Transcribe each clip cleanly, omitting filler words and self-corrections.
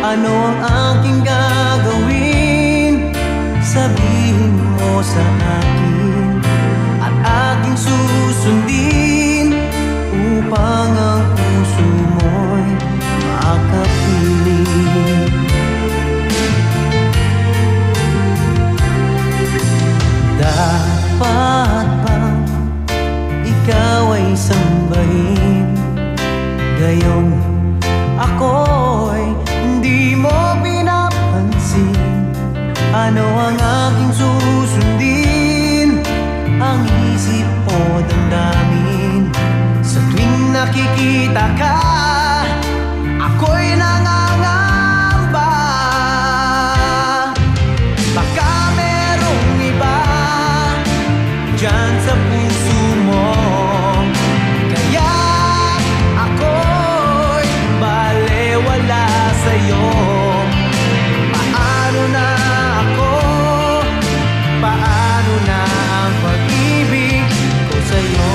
Ano ang aking gagawin? Sabihin mo sa akin at aking susundin upang ang puso mo'y makapiling. Dapat bang ikaw ay sambahin, gayong ako'y hindi mo pinapansin? Ano ang aking susundin? Ang isip o damdamin? Sa tuwing nakikita ka, ako'y nangangamba. Baka merong iba dyan sa puso mo, kaya ako'y balewala sa'yo. Paano na ako? Paano na ang pag-ibig ko sa'yo?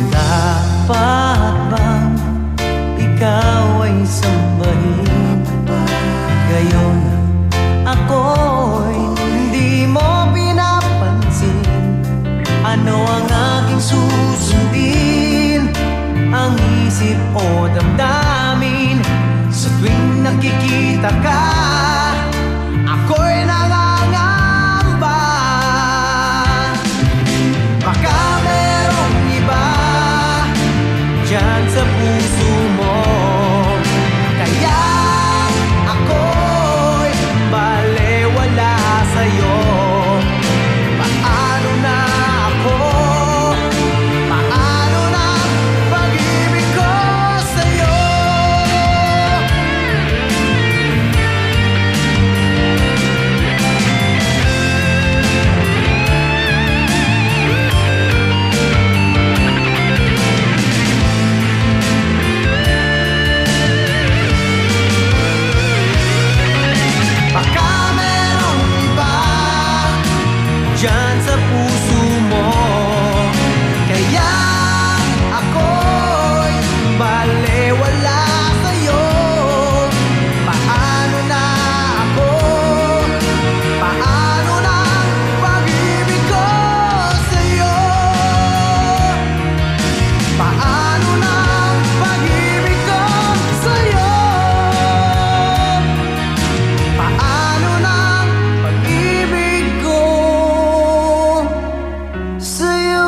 Dapat bang ikaw ay sambahin, gayon ako'y hindi mo pinapansin? Ano ang aking susundin? Ang isip o damdamin? Sa tuwing nakikita ka, ako'y nangangamba. Baka merong iba dyan sa puso mo, kaya ako'y balewala sa'yo. Paano na ako? Paano na pag-ibig ko sa'yo? Baka merong iba dyan sa puso mo, kaya ako'y balewala sa'yo. Paano na ako? Paano na pag-ibig ko sa'yo? Paano na pag-ibig ko sa'yo? Paano na pag-ibig ko sa'yo?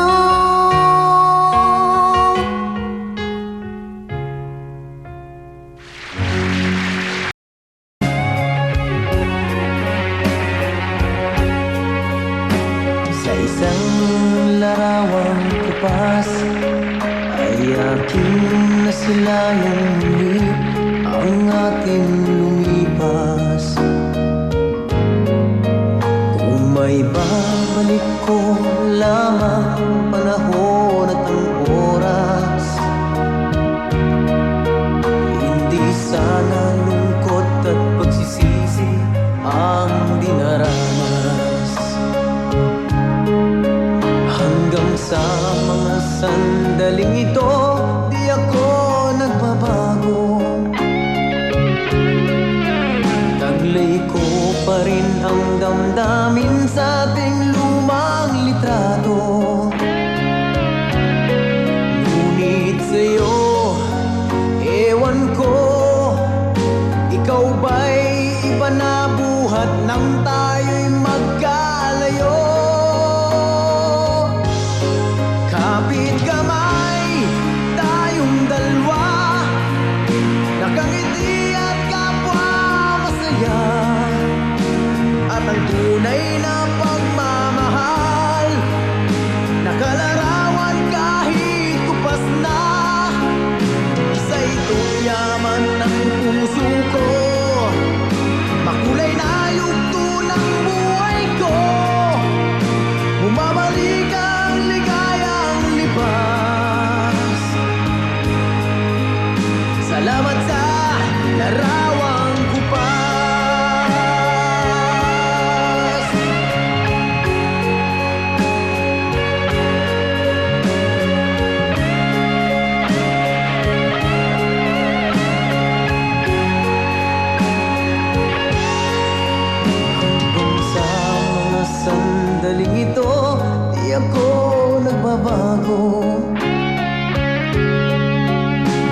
Sa isang larawang kupas ay aking nasilayang muli ang ating lumipas. Kung may babalik ko lamang ang panahon at ang oras, hindi sana lungkot at pagsisisi ang dinaranas. Hanggang sa mga sandaling ito, di ako nagbabago. Taglay ko pa rin ang damdamin sa ating lumang litrato. Ngunit sa'yo, ewan ko, ikaw ba'y iba na buhat nang tayo'y magkalayo? Kapit kamay,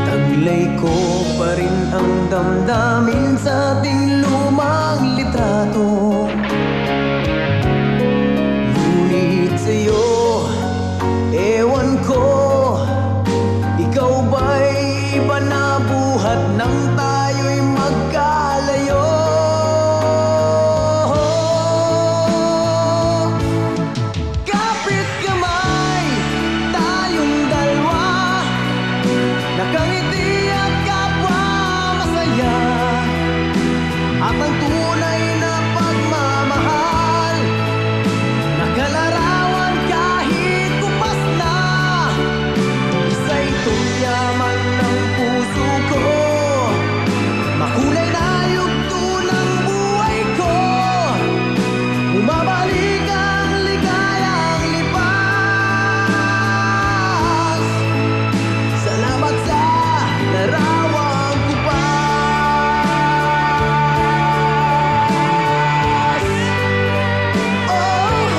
Taglay ko pa rin ang damdamin sa ating lumang litrato. Ngunit sa'yo, ewan ko, ikaw ba'y iba na buhat nang tayo'y magkalayo? Kapit kamay, tayong dalawa, nakangiti at kapwa masaya. At ang tunay na pagmamahal, nakalarawan kahit kupas na. Isa'y yaman ng puso ko, makulay na yugto ng buhay ko. Bumabalik ang ligayang lipas. Salamat sa larawan ko pa. Oh,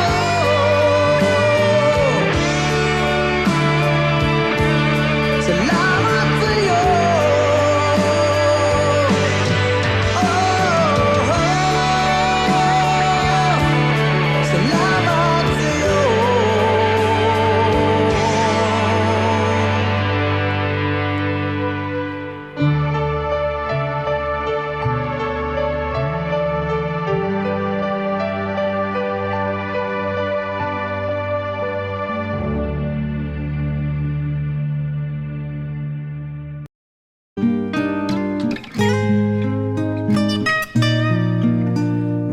oh. Salamat sa'yo. Oh, oh. Salamat sa'yo.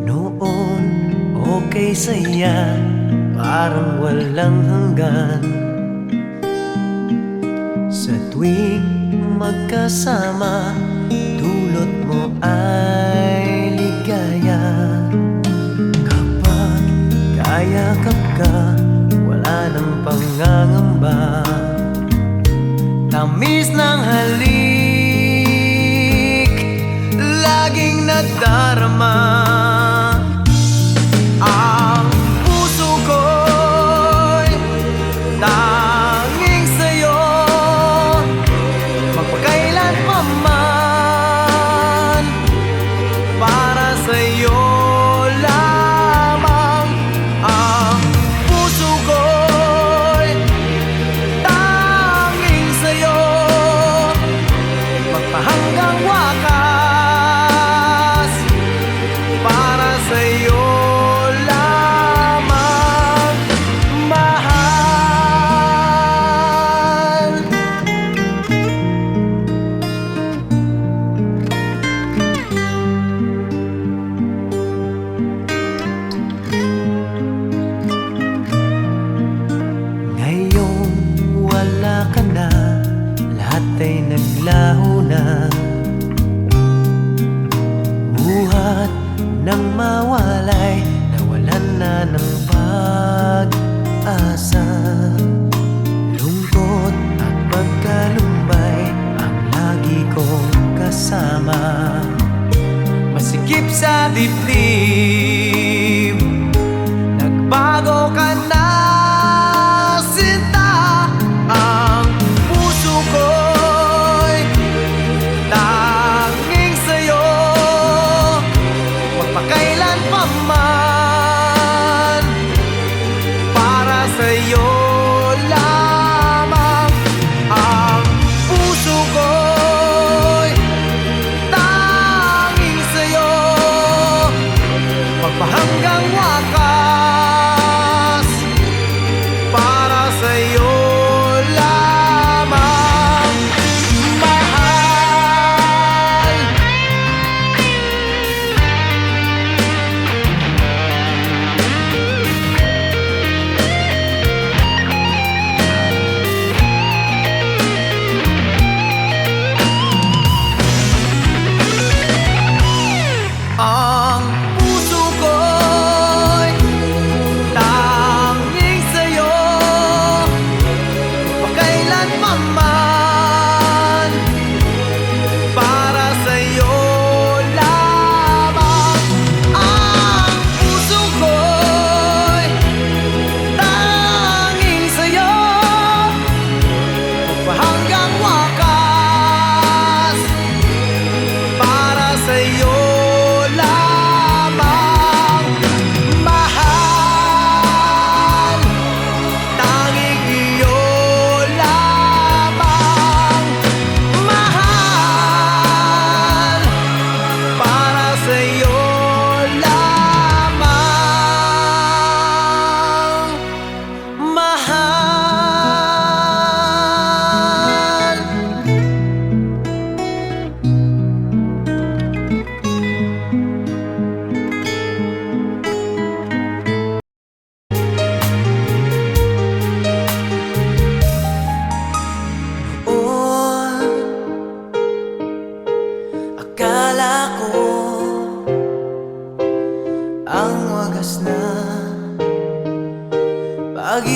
Noon, okay saya, parang walang hanggan. Sa tuwing magkasama, dulot mo ay ligaya. Kapag kayakap ka, wala nang pangangamba. Tamis ng halik, laging nadarama. Ang puso ko'y tanging sa'yo, magpakailan pa man. Para sa'yo lamang. Ang puso ko'y tanging sa'yo, magpahanggang wakas. Para sa'yo lamang, mahal. Ngayong wala ka na, lahat ay naglaho na. Buhat ng mawalay, nawalan na ng pag-asa. Lungkot at pagkalumbay ang lagi kong kasama. Masikip sa dibdib, nagbago ka na, sinta. Ang puso ko'y tanging sa'yo, magpakailan pa man.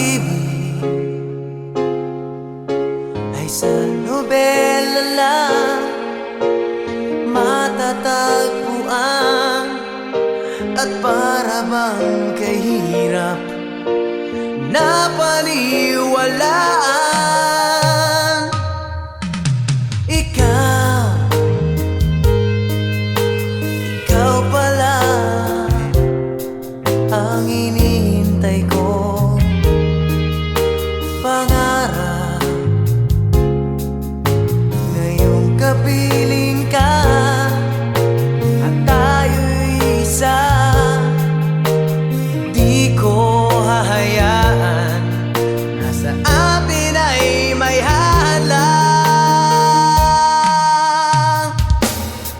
pag-ibig ay sa nobela lang matatagpuan, at para bang kahirap na paniwalaan. Ikaw pala ang hinihintay ko, pangarap. Ngayong kapiling ka at tayo'y isa, di ko hahayaan na sa atin ay may hadlang.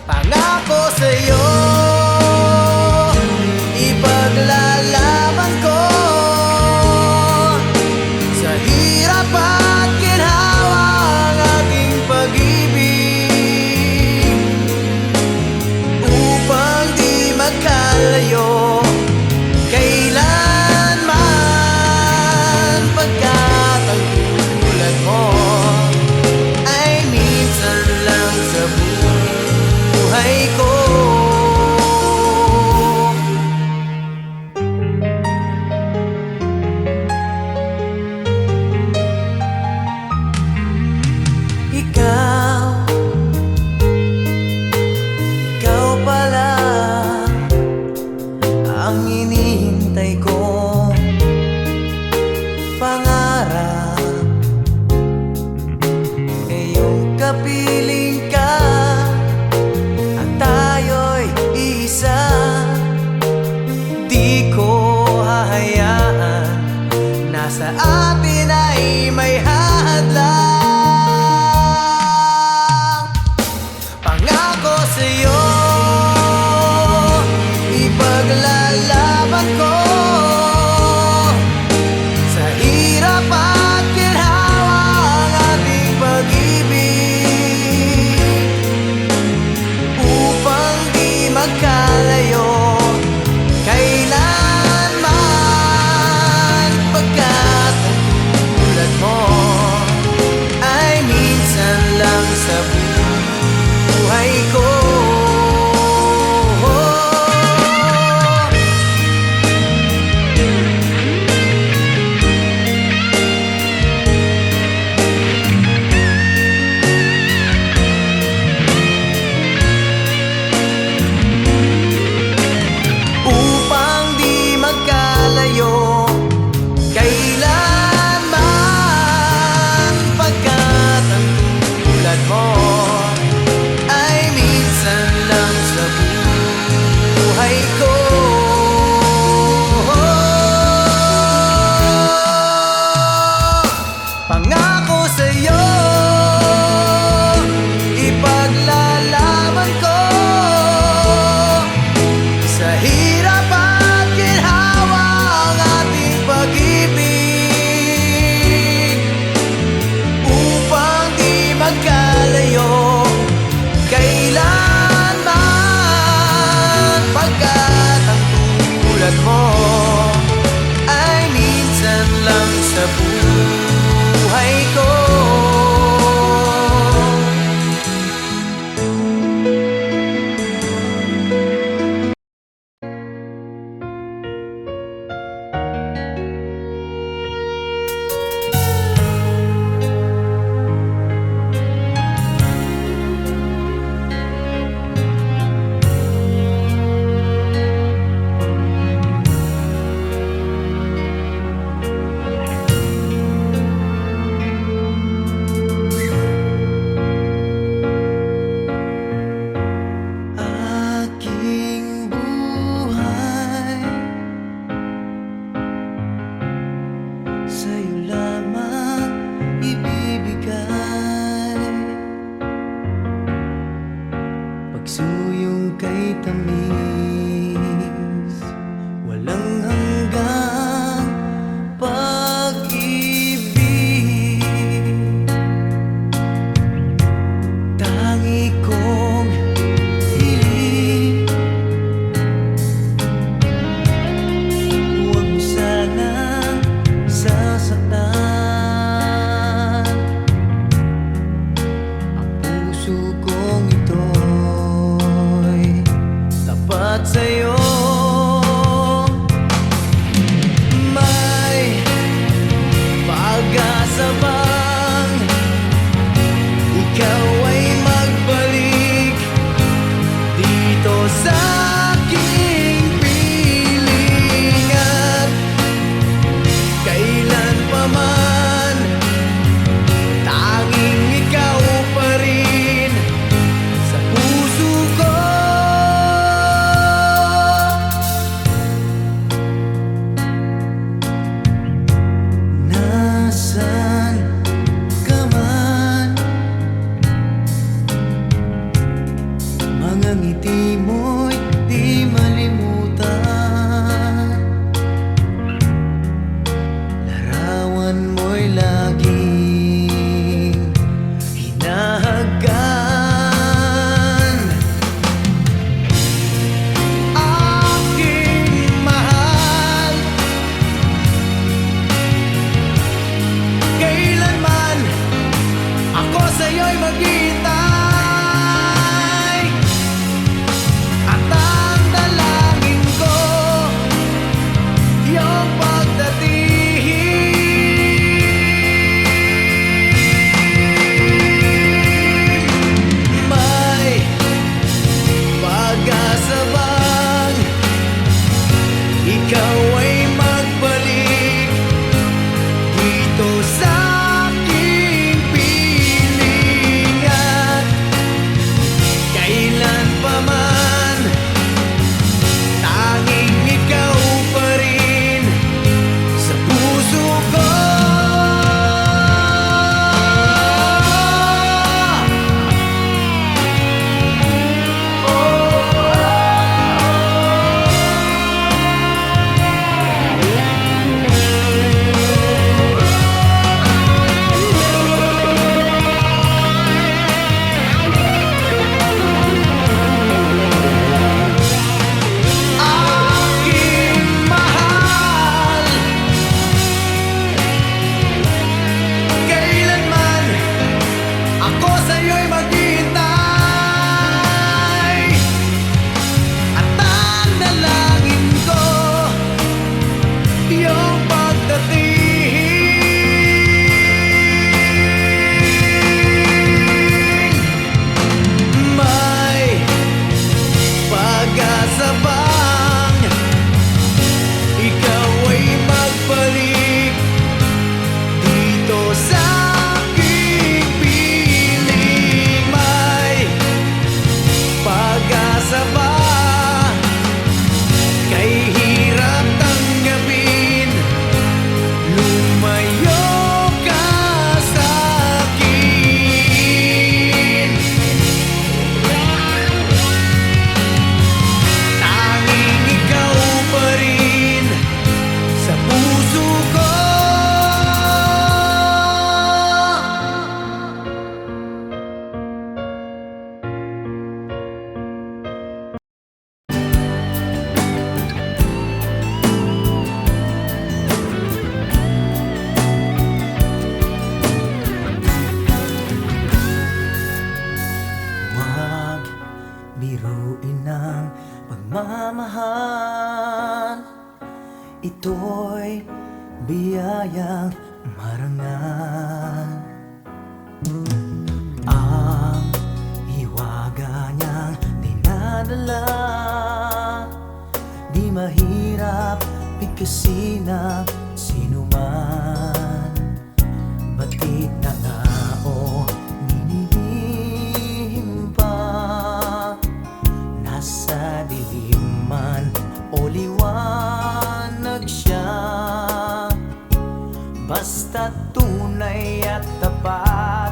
Pangako sa'yo, ipaglalaban ko sa hirap at ginhawa ang ating pag-ibig, upang di magkalayo kailanman, pagkat ang tulad mo ay minsan lang sa buhay ko. Ikaw pala ang hinihintay ko, pangarap. Ngayong kapiling ka at tayo'y isa, di ko hahayaan na sa atin ay may hadlang. Pangako sa'yo, ipaglalaban ko sa hirap at ginhawa ang ating pag-ibig, upang di magkalayo kailanman, pagkat ang tulad mo nasaktan. Ang puso kong ito'y tapat sa'yo. May pag-asa bang ikaw ay magbalik dito sa aking piling? At kailan pa man tanging ikaw pa rin sa puso ko. Nasaan ka man, mga ngiti mo'y di malimutan. Larawan mo'y laging hinahagan. Aking mahal, kailanman ako sa'yo'y maghihintay. At ang dalangin ko, iyong pagdating. May pag-asa bang ikaw ay magbalik dito sa aking piling? At kailan pa man tanging ikaw pa rin sa puso ko. Aking mahal, kailanman ako sa'yo'y maghihintay. At ang dalangin ko, iyong pagdating. May pag-asa bang ikaw ay magbalik dito sa aking piling? May pag-asa ba kay hirap tanggapin? Lumayo ka sa'kin. Tanging ikaw pa rin sa puso ko. Huwag biruin ang pagmamahal, ito'y biyayang marangal. Ang hiwaga niyang dinadala, di mahirap bigkasin ng sinuman. Batid na nga o ninilihim pa, nasa dilim man o liwanag siya. Basta tunay at tapat,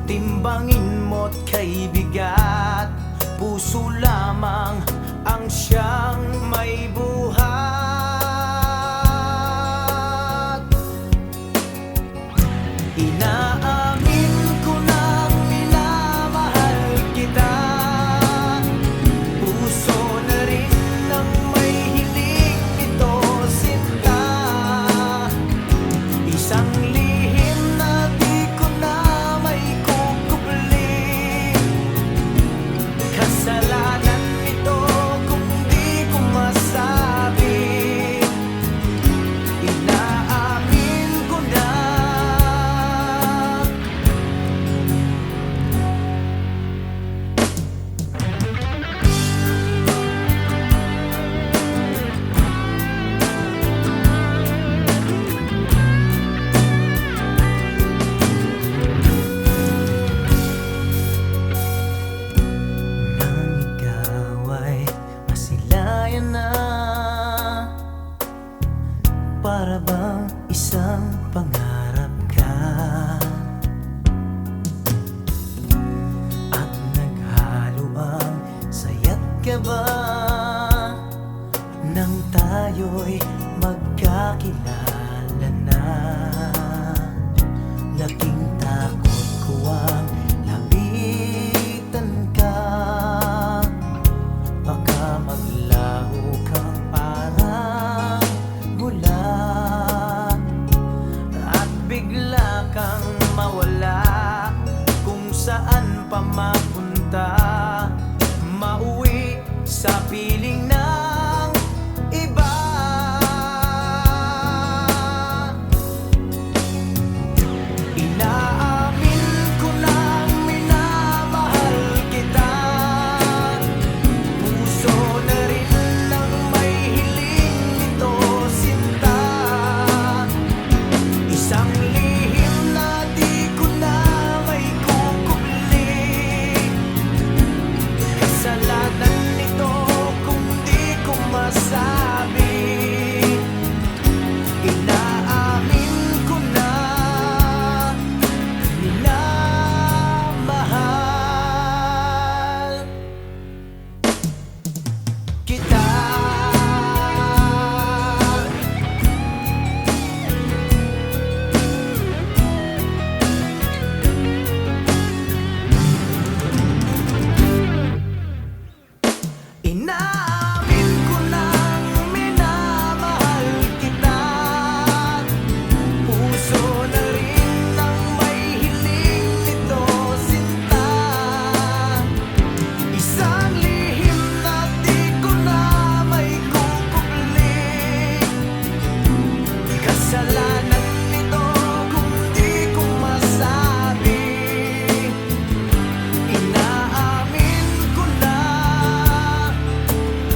timbangin mo't kay bigat, puso lamang ang siyang may buhat. Inaamin ko nang minamahal kita, puso na rin ang may hiling nito, sinta. Isa pangarap ka at naghalo ang saya't kaba nang tayo'y magkakilala na. Laking takot ko ang lapitan ka, baka maglaho kang parang bula at bigla kang mawala kung saan pa mapunta, mauwi sa piling ng iba. Inaamin ko nang minamahal kita, puso na rin ang may hiling nito sinta. Isang lihim na di ko na may kukubli, kasalanan nito kung di ko masabi. Inaamin ko na minamahal kita. Inaamin ko nang minamahal kita, puso na rin ang may hiling nito sinta. Isang lihim na di ko na may kukubli, kasalanan nito kung di ko masabi. Inaamin ko na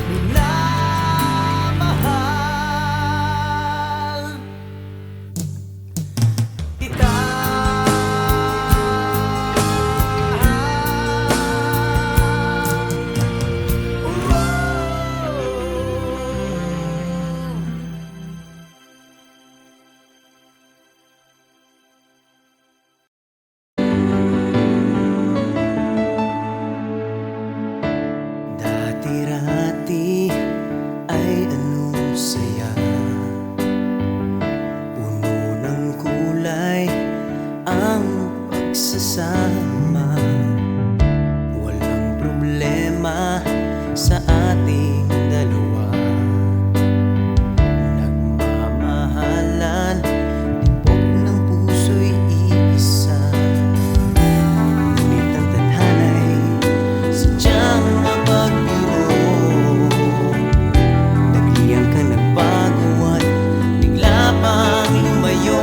minamahal kita. Dati-rati ay anong saya, puno ng kulay ang pagsasama. Walang problema sa ating dalawa, nagmamahalan, tibok ng puso'y iisa. Ngunit ang tadhana'y sadyang mapagbiro, nagliyang ka nagbago at bigla pang lumayo.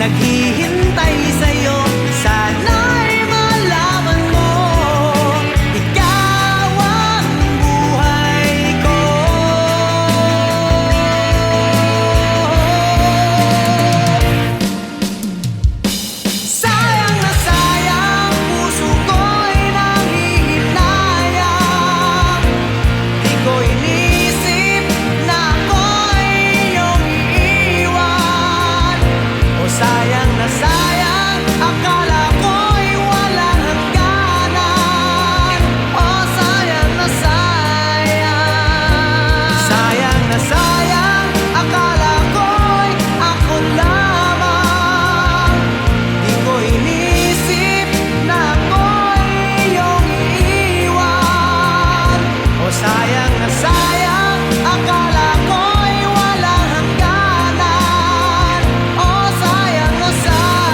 naghihintay sa'yo. Sana'y malaman mo, ikaw ang buhay ko. Sayang na sayang, puso ko'y nanghihinayang. Di ko inisip na ako'y iyong iiwan. O sayang na sayang, akala ko'y walang hangganan. O sayang na sayang, sayang na sayang, akala ko'y ako lamang. Di ko inisip na ako'y iyong iiwan. O sayang na sayang, akala ko'y walang hangganan. O sayang na sayang.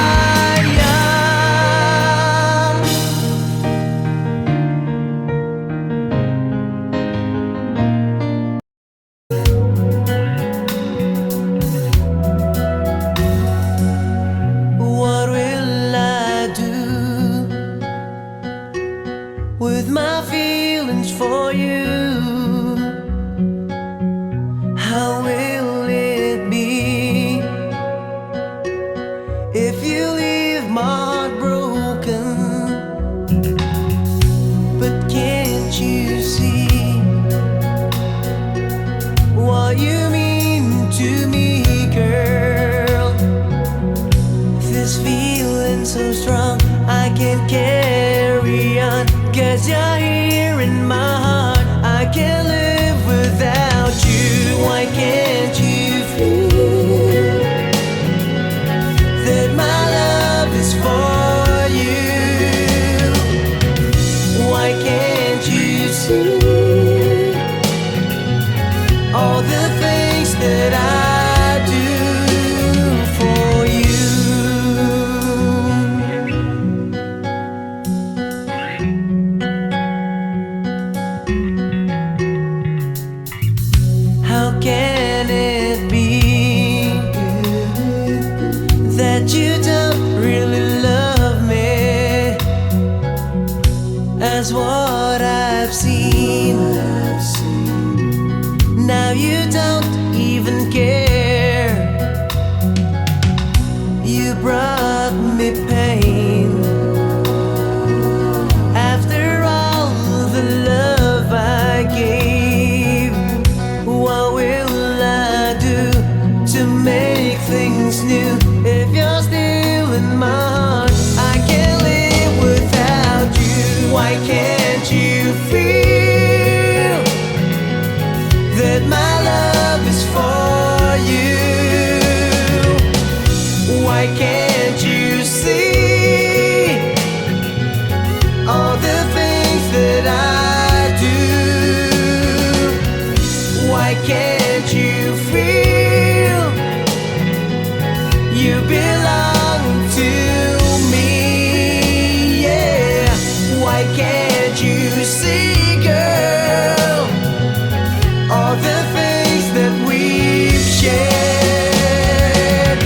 What will I do with my feelings for you? How will it be if you leave my heart broken? But can't you see what you mean to me, girl? This feeling so strong, I can't carry on. 'Cause you're here in my heart, I can't live without you. Why can't you feel that my love is for you? Why can't you see all the things that I do for you? How can it be that you don't really love me as what I've seen? Now you don't even care. You brought me pain. After all the love I gave, what will I do to make things new? If you're still in my heart, I can't live without you. Why can't you feel that my love is for you? Why can't you see all the things that I do? Why can't you feel you belong to me? Yeah. Why can't you see, girl, all the things that we've shared?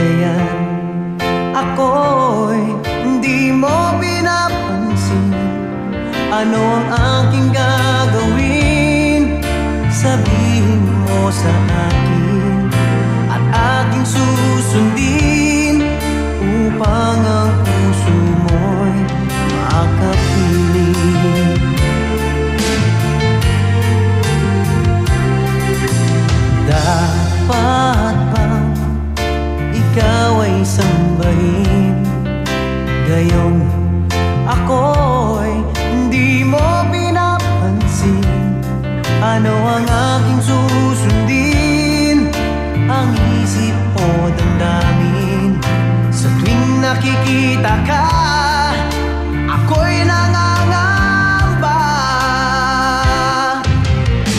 yan. Ako'y hindi mo pinapansin. Ano ang aking gagawin? Sabihin mo sa akin at aking susundin, upang ang puso mo'y makapiling. Dapat bang ikaw ay sambahin? Gayong ako'y hindi mo pinapansin. Ano ang aking susundin? Ang isip o damdamin? Sa tuwing nakikita ka, ako'y nangangamba.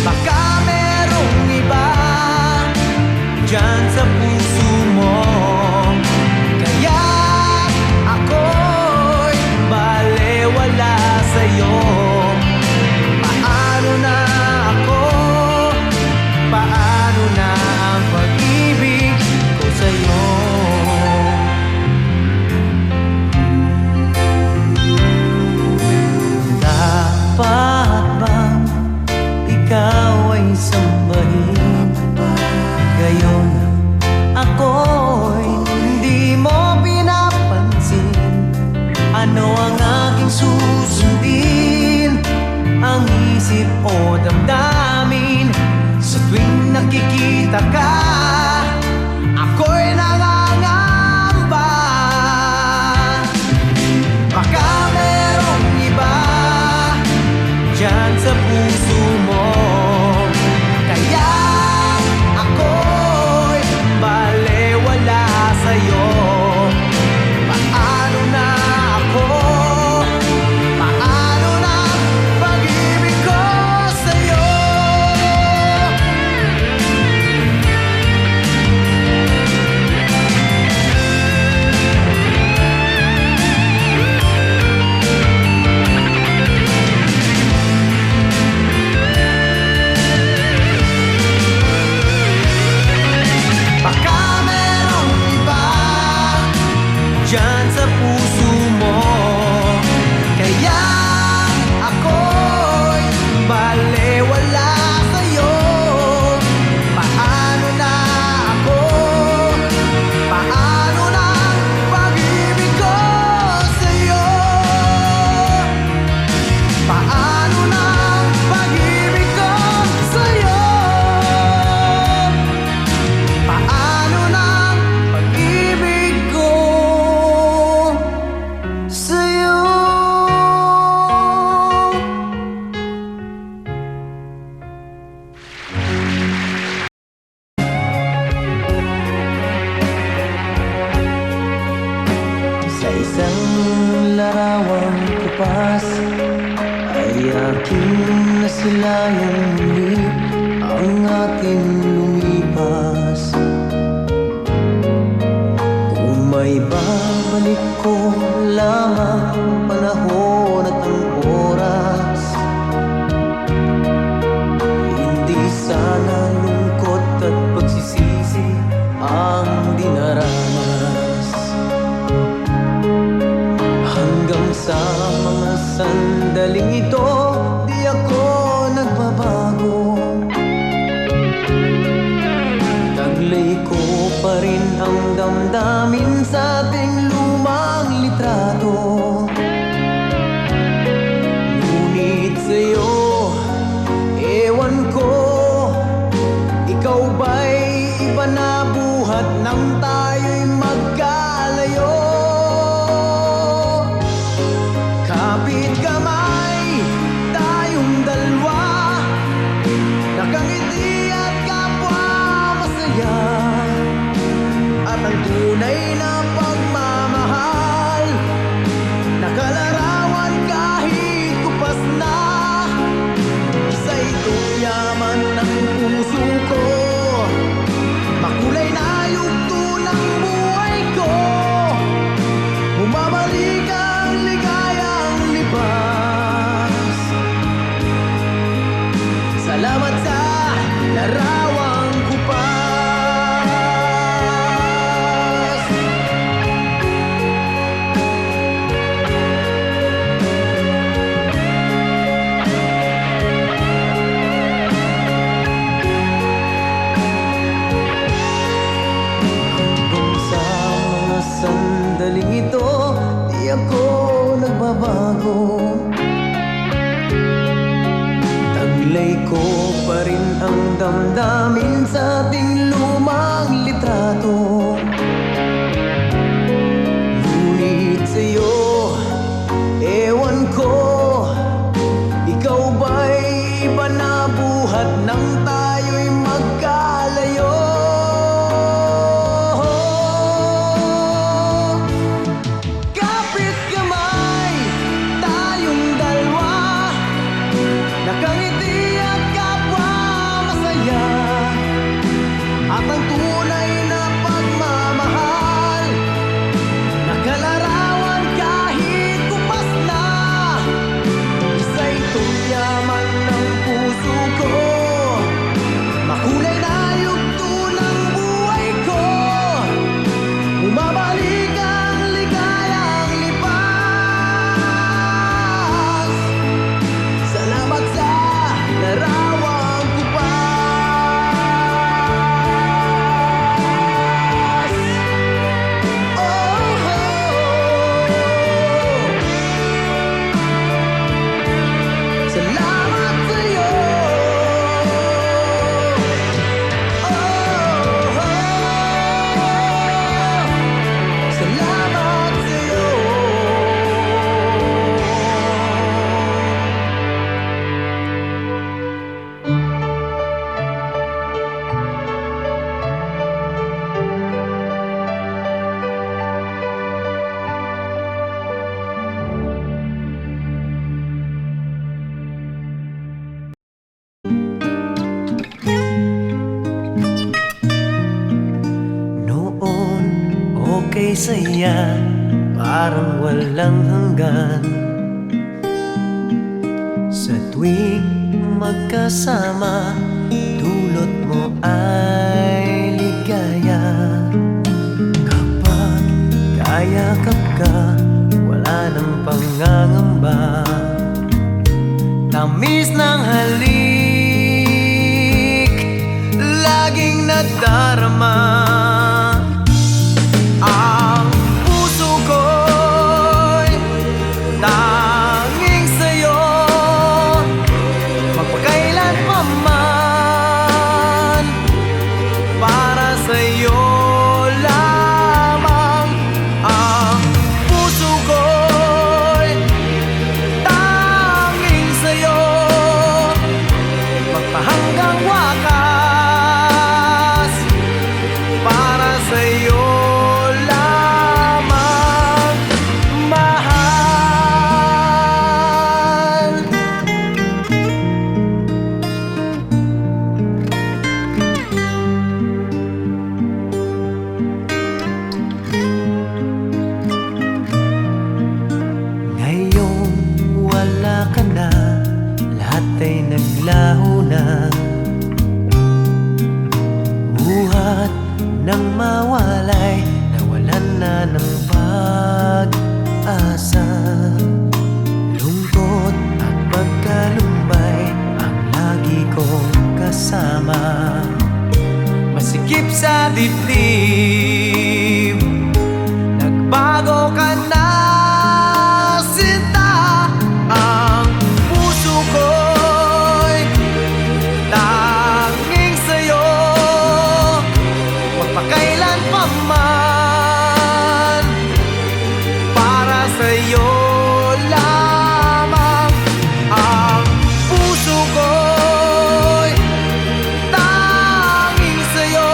Baka merong iba dyan sa puso mo, kaya ako'y balewala sa'yo. Paano na ako? Paano na ang pag-ibig ko sa'yo? Dapat bang ikaw ay sambahin? Gayon ako'y hindi mo pinapansin. Ano ang aking susundin? Ang isip o damdamin? Sa tuwing nakikita ka, ako'y nangangamba. Baka merong iba dyan sa puso mo, kaya ako'y balewala sa'yo. Paano na ako? Paano na pag-ibig ko sa'yo? Baka merong iba dyan sa puso mo, kaya ako'y balewala sa'yo. Paano na ako? Paano na pag-ibig ko sa'yo? Paano na pag-ibig ko sa'yo? Paano na pag-ibig ko sa'yo? Sa isang larawang kupas ay aking nasilayang muli ang ating lumipas. Kung may babalik ko lamang ang panahon at ang oras, hindi sana lungkot at pagsisisi ang dinaranas. Hanggang sa mga sandaling ito, di ako nagbabago. Taglay ko pa rin ang damdamin sa ating lumang litrato. Ngunit sa'yo, ewan ko, ikaw ba'y iba na buhat nang tayo'y magkalayo? Kapit kamay, tayong dalawa, nakangiti at kapwa masaya. At ang tunay na pagmamahal, nakalarawan kahit kupas na. Isa itong yaman ng puso ko, makulay na yugto ng buhay ko. Bumabalik ang ligayang libas. Salamat sa larawang kupas. ako nagbabago. Taglay ko pa rin ang damdamin sa ating lumang litrato. Ngunit sa'yo, ewan ko, ikaw ba'y iba na buhat nang tayo'y magkalayo? Kapit kamay, tayong dalawa, nakangiti at kapwa masaya. At ang tunay na pagmamahal, nakalarawan kahit kupas na. Isa itong yaman ng puso ko, makulay na yugto ng buhay ko. Bumabalik ang ligayang lipas. Salamat sa larawang kupas. Oh, salamat sa'yo. Salamat sa'yo. Noon, okay saya, parang walang hanggan. Sa tuwing magkasama, dulot mo ay ligaya. Kapag kayakap ka, wala nang pangangamba. Tamis ng halik, laging nadarama. Ang puso ko'y tanging sa'yo, magpakailan pa man. Para sa'yo lamang. Ang puso ko'y tanging sa'yo, magpahanggang wakas. Para sa'yo lamang, mahal. Ngayong wala ka na, lahat ay naglaho na. Buhat nang mawalay, nawalan na ng pag-asa. Lungkot at pagkalumbay ang lagi kong kasama. Masikip sa dibdib, nagbago ka na, sinta. Ang puso ko'y tanging sa'yo, magpakailan pa man. Para sa'yo lamang. Ang puso ko'y tanging sa'yo,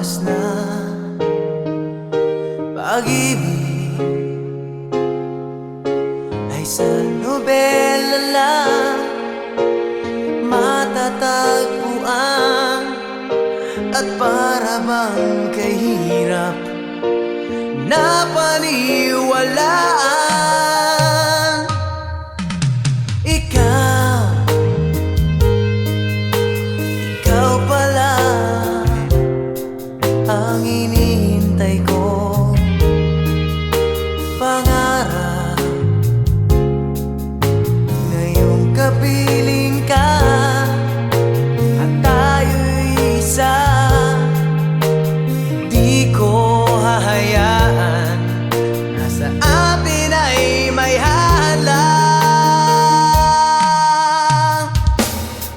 wakas na pag-ibig ay sa nobela lang matatagpuan, at para bang kahirap na paniwalaan. Ikaw pala ang hinihintay ko, pangarap ngayong kapiling ka at tayo'y isa. Di ko hahayaan na sa atin ay may hadlang.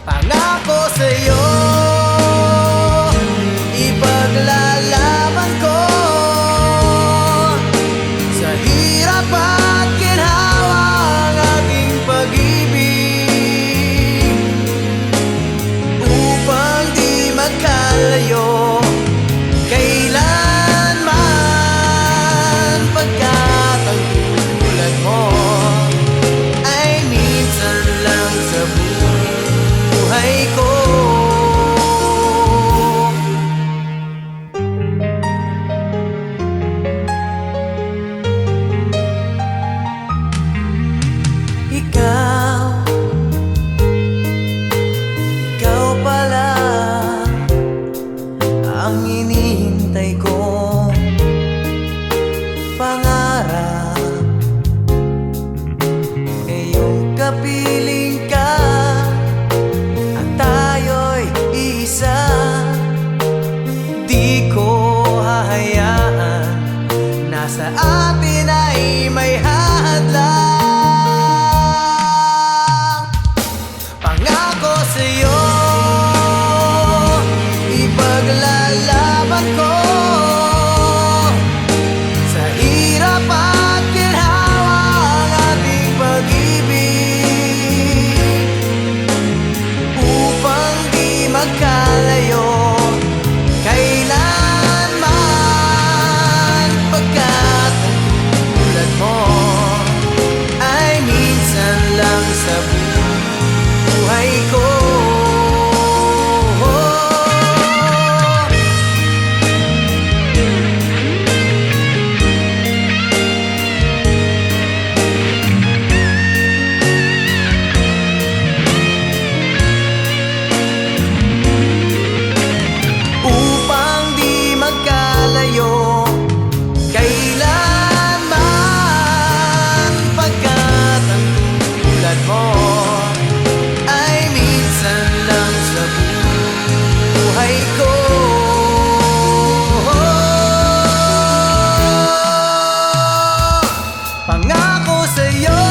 Pangako sa'yo, ipaglalaban ko sa hirap at ginhawa ang ating pag-ibig, upang di magkalayo kailanman, pagkat ang tulad mo ay minsan lang sa buhay ko. Ikaw pala ang hinihintay ko, pangarap ngayong kapiling ka at tayo'y isa. Di ko hahayaan na sa atin ay may hadlang. Pangako sa'yo, ipaglalaban ko sa hirap at ginhawa ang ating pag-ibig, upang di magkalayo kailanman, pagkat ang tulad mo ay minsan lang sa buhay ko. Upang di magkalayo kailanman, pagkat ang tulad mo ay minsan lang sa buhay ko. Pangako sa'yo,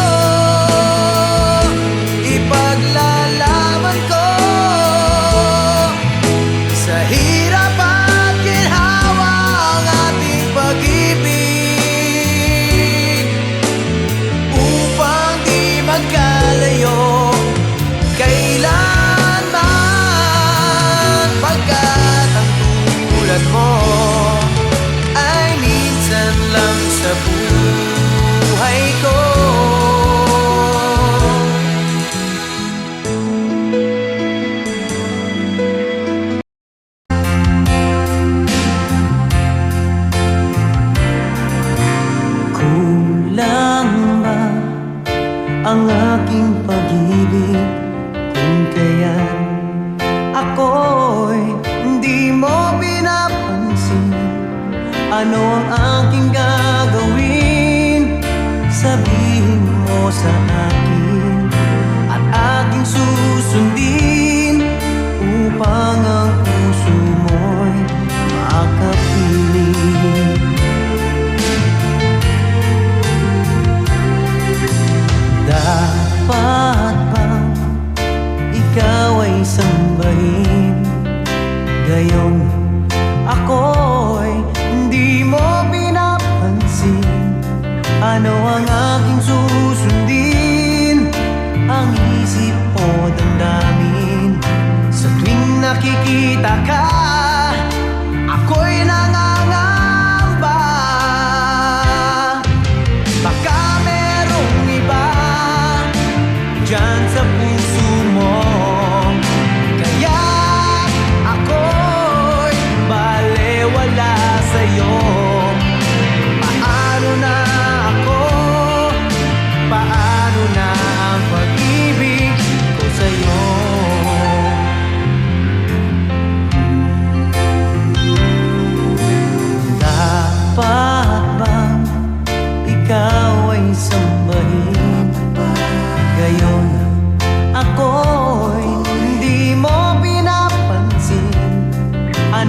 ipaglalaban ko sa hirap at ginhawa ang ating pag-ibig, upang di magkalayo kailanman, pagkat ang tulad mo ay minsan lang sa buhay ko. Kulang ba ang aking pag-ibig kung kaya't ako'y hindi mo pinapansin? Ano ang aking gagawin? Sabihin mo sa akin at aking susundin, upang ang puso mo'y makapiling. Dapat bang ikaw ay sambahin, gayong ako'y hindi mo pinapansin? Ano ang aking susundin? Ang isip o damdamin sa tuwing nakikita ka, ako'y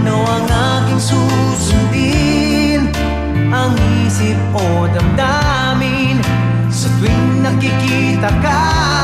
Paano ang aking susundin ang isip o damdamin sa tuwing nakikita ka?